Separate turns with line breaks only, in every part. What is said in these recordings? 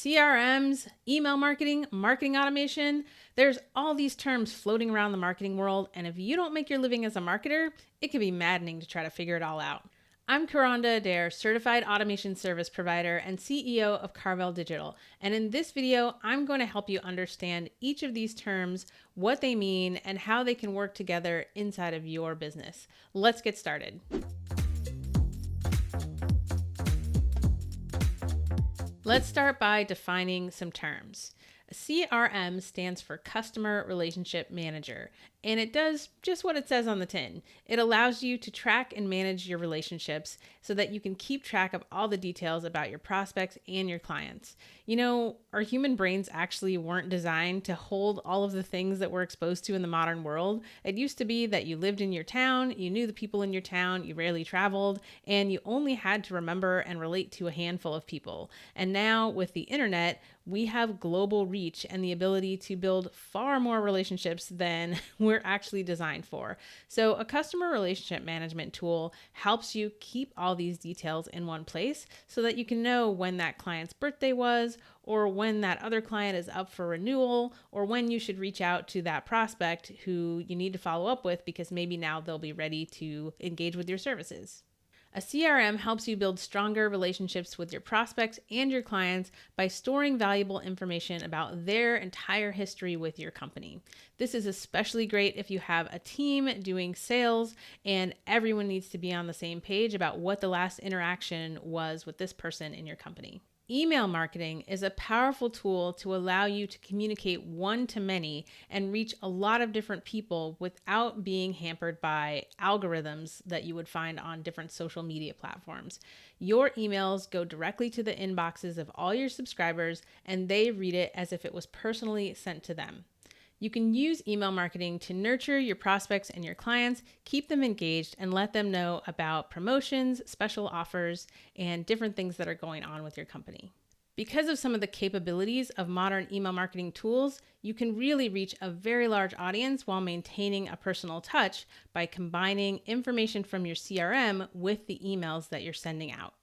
CRMs, email marketing, marketing automation. There's all these terms floating around the marketing world, and if you don't make your living as a marketer, it can be maddening to try to figure it all out. I'm Karonda Adair, Certified Automation Service Provider and CEO of Carvel Digital. And in this video, I'm going to help you understand each of these terms, what they mean, and how they can work together inside of your business. Let's get started. Let's start by defining some terms. A CRM stands for Customer Relationship Manager, and it does just what it says on the tin. It allows you to track and manage your relationships so that you can keep track of all the details about your prospects and your clients. You know, our human brains actually weren't designed to hold all of the things that we're exposed to in the modern world. It used to be that you lived in your town, you knew the people in your town, you rarely traveled, and you only had to remember and relate to a handful of people. And now with the internet, we have global reach and the ability to build far more relationships than we're actually designed for. So a customer relationship management tool helps you keep all these details in one place so that you can know when that client's birthday was, or when that other client is up for renewal, or when you should reach out to that prospect who you need to follow up with because maybe now they'll be ready to engage with your services. A CRM helps you build stronger relationships with your prospects and your clients by storing valuable information about their entire history with your company. This is especially great if you have a team doing sales and everyone needs to be on the same page about what the last interaction was with this person in your company. Email marketing is a powerful tool to allow you to communicate one-to-many and reach a lot of different people without being hampered by algorithms that you would find on different social media platforms. Your emails go directly to the inboxes of all your subscribers, and they read it as if it was personally sent to them. You can use email marketing to nurture your prospects and your clients, keep them engaged, and let them know about promotions, special offers, and different things that are going on with your company. Because of some of the capabilities of modern email marketing tools, you can really reach a very large audience while maintaining a personal touch by combining information from your CRM with the emails that you're sending out.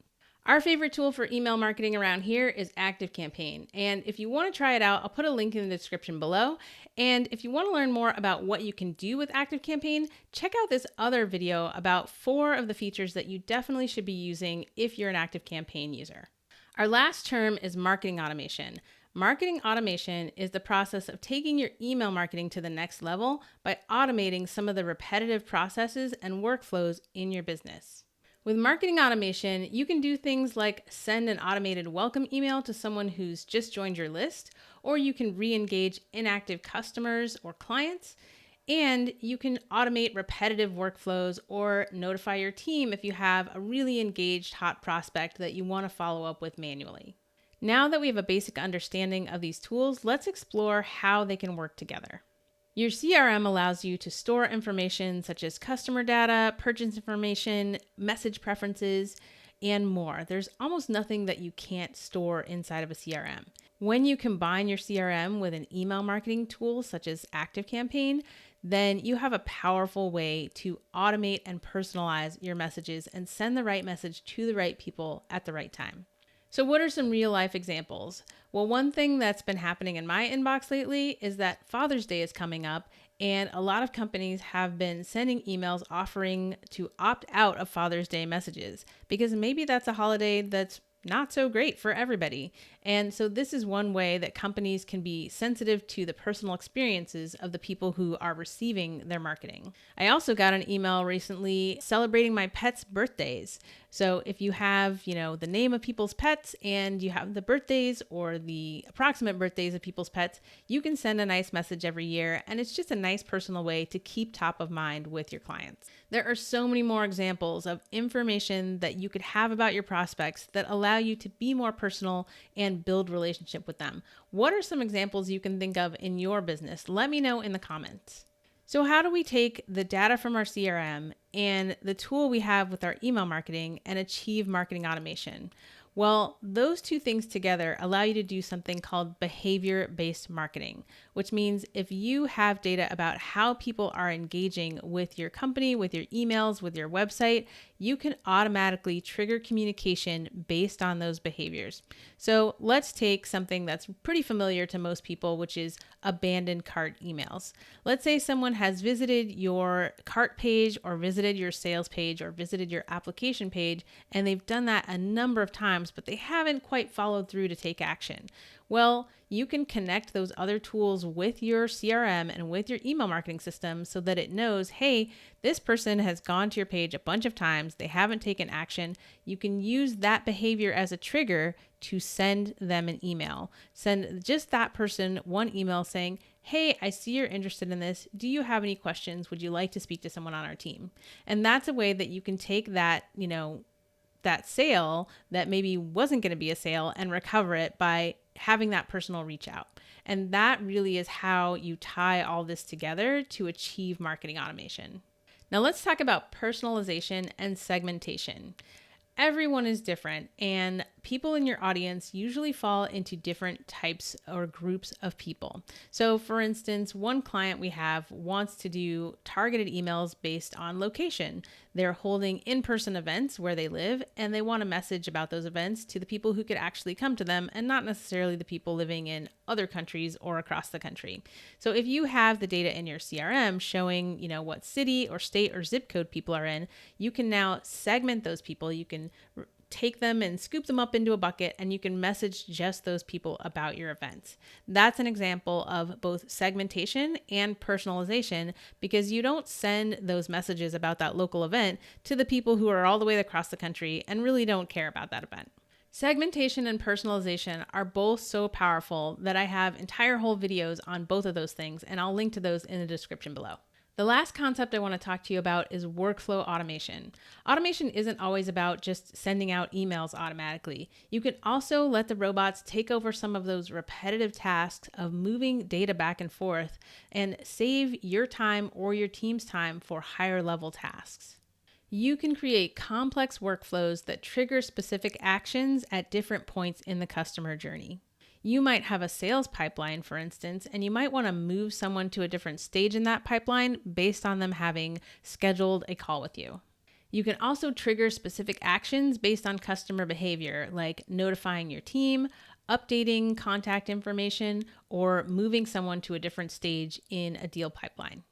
Our favorite tool for email marketing around here is ActiveCampaign. And if you want to try it out, I'll put a link in the description below. And if you want to learn more about what you can do with ActiveCampaign, check out this other video about 4 of the features that you definitely should be using if you're an ActiveCampaign user. Our last term is marketing automation. Marketing automation is the process of taking your email marketing to the next level by automating some of the repetitive processes and workflows in your business. With marketing automation, you can do things like send an automated welcome email to someone who's just joined your list, or you can re-engage inactive customers or clients, and you can automate repetitive workflows or notify your team if you have a really engaged hot prospect that you want to follow up with manually. Now that we have a basic understanding of these tools, let's explore how they can work together. Your CRM allows you to store information such as customer data, purchase information, message preferences, and more. There's almost nothing that you can't store inside of a CRM. When you combine your CRM with an email marketing tool such as ActiveCampaign, then you have a powerful way to automate and personalize your messages and send the right message to the right people at the right time. So what are some real life examples? Well, one thing that's been happening in my inbox lately is that Father's Day is coming up, and a lot of companies have been sending emails offering to opt out of Father's Day messages because maybe that's a holiday that's not so great for everybody. And so this is one way that companies can be sensitive to the personal experiences of the people who are receiving their marketing. I also got an email recently celebrating my pets' birthdays. So if you have, the name of people's pets and you have the birthdays or the approximate birthdays of people's pets, you can send a nice message every year. And it's just a nice personal way to keep top of mind with your clients. There are so many more examples of information that you could have about your prospects that allow you to be more personal and build relationship with them. What are some examples you can think of in your business? Let me know in the comments. So how do we take the data from our CRM and the tool we have with our email marketing and achieve marketing automation? Well, those two things together allow you to do something called behavior-based marketing, which means if you have data about how people are engaging with your company, with your emails, with your website, you can automatically trigger communication based on those behaviors. So let's take something that's pretty familiar to most people, which is abandoned cart emails. Let's say someone has visited your cart page or visited your sales page or visited your application page, and they've done that a number of times, but they haven't quite followed through to take action. Well, you can connect those other tools with your CRM and with your email marketing system so that it knows, hey, this person has gone to your page a bunch of times, they haven't taken action. You can use that behavior as a trigger to send them an email. Send just that person one email saying, hey, I see you're interested in this. Do you have any questions? Would you like to speak to someone on our team? And that's a way that you can take that, that sale that maybe wasn't going to be a sale and recover it by having that personal reach out. And that really is how you tie all this together to achieve marketing automation. Now let's talk about personalization and segmentation. Everyone is different, and people in your audience usually fall into different types or groups of people. So for instance, one client we have wants to do targeted emails based on location. They're holding in-person events where they live, and they want a message about those events to the people who could actually come to them and not necessarily the people living in other countries or across the country. So if you have the data in your CRM showing, what city or state or zip code people are in, you can now segment those people. You can take them and scoop them up into a bucket, and you can message just those people about your events. That's an example of both segmentation and personalization, because you don't send those messages about that local event to the people who are all the way across the country and really don't care about that event. Segmentation and personalization are both so powerful that I have entire whole videos on both of those things, and I'll link to those in the description below. The last concept I want to talk to you about is workflow automation. Automation isn't always about just sending out emails automatically. You can also let the robots take over some of those repetitive tasks of moving data back and forth and save your time or your team's time for higher level tasks. You can create complex workflows that trigger specific actions at different points in the customer journey. You might have a sales pipeline, for instance, and you might want to move someone to a different stage in that pipeline based on them having scheduled a call with you. You can also trigger specific actions based on customer behavior, like notifying your team, updating contact information, or moving someone to a different stage in a deal pipeline.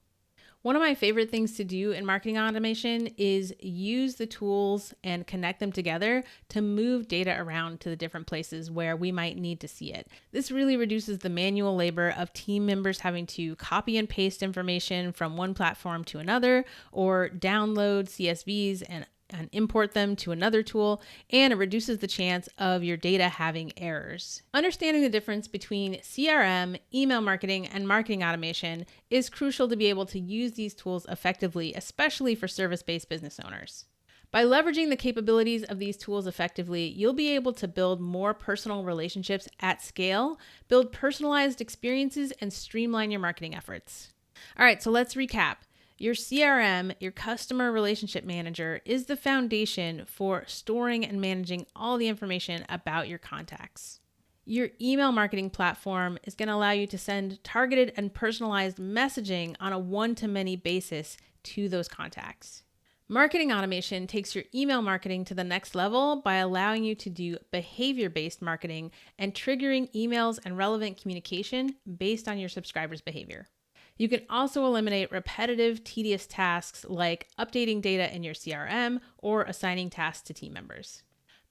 One of my favorite things to do in marketing automation is use the tools and connect them together to move data around to the different places where we might need to see it. This really reduces the manual labor of team members having to copy and paste information from one platform to another, or download CSVs and import them to another tool, and it reduces the chance of your data having errors. Understanding the difference between CRM, email marketing, and marketing automation is crucial to be able to use these tools effectively, especially for service-based business owners. By leveraging the capabilities of these tools effectively, you'll be able to build more personal relationships at scale, build personalized experiences, and streamline your marketing efforts. All right, so let's recap. Your CRM, your customer relationship manager, is the foundation for storing and managing all the information about your contacts. Your email marketing platform is going to allow you to send targeted and personalized messaging on a one-to-many basis to those contacts. Marketing automation takes your email marketing to the next level by allowing you to do behavior-based marketing and triggering emails and relevant communication based on your subscribers' behavior. You can also eliminate repetitive, tedious tasks like updating data in your CRM or assigning tasks to team members.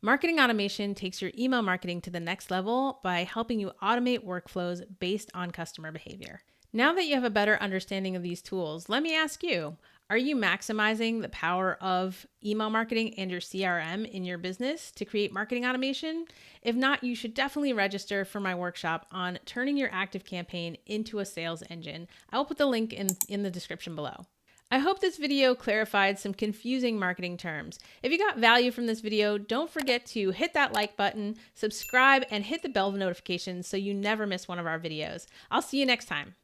Marketing automation takes your email marketing to the next level by helping you automate workflows based on customer behavior. Now that you have a better understanding of these tools, let me ask you, are you maximizing the power of email marketing and your CRM in your business to create marketing automation? If not, you should definitely register for my workshop on turning your active campaign into a sales engine. I'll put the link in the description below. I hope this video clarified some confusing marketing terms. If you got value from this video, don't forget to hit that like button, subscribe, and hit the bell notification so you never miss one of our videos. I'll see you next time.